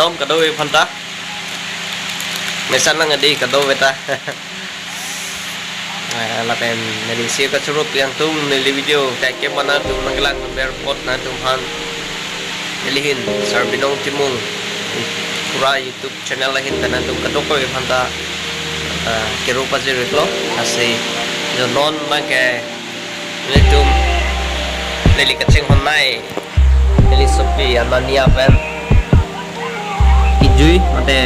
nom kado phanta mesan lang adi kado beta la pen neli sia ka surup yang tum neli video kayak ke mana tum nanglang airport na tum han nelihin Sarbinong Timung pura YouTube channel lahin tanan tum kado ko phanta kiru pa ziriklo asi jo non make tum neli kaching honai neli sopi anania pen ijui mate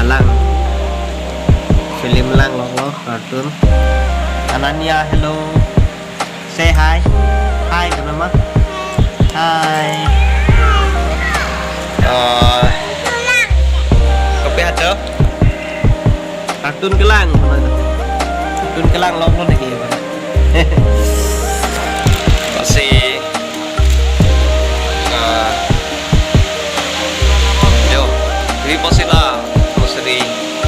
lang film lang lo cartoon Anania hello say hi hi ke nama hi kopi aja cartoon ke lang lo lagi masih yo ini pasti lah mesti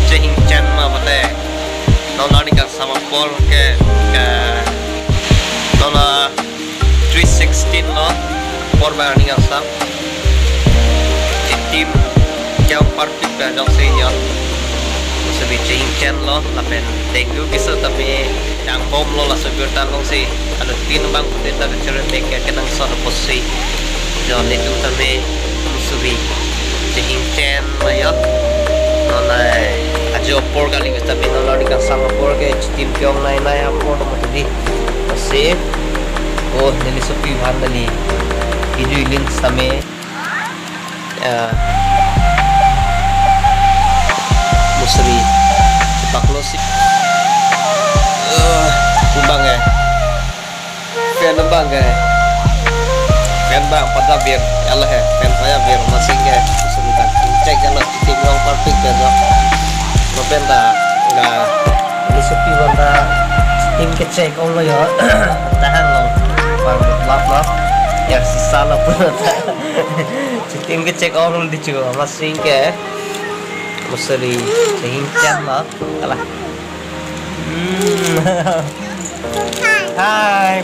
cehing chan ma pate nona ni ka sama pol ke nona 316 no por ba ni ka sam tim jauh perfect ba dong senior mesti cehing chan lo lapen dengu kisu tapi yang bom lo la sebut talong si ada tin bang kita bicara make kenang sana posi jon itu tapi mesti cehing chan mayot nona ajo por kali kita bina lari kan sama por ke tim pyong nai nai por no tadi masih oh nili sopi bhan nali iju link same musri paklosi kumbang ya fan bang ya fan bang pada bir Allah ya fan saya bir masing ya sebentar cek kalau tim yang perfect ya benda nggak disupi benda tim kecek om lo ya tahan lo bang lap ya sisa lo pun tim kecek om lo dicu masing ke musri cincang lo kalah hai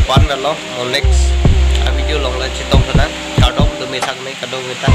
quán là nó một next video lòng là chỉ tông thôi đó, cao đông từ mấy thằng này cả đông người ta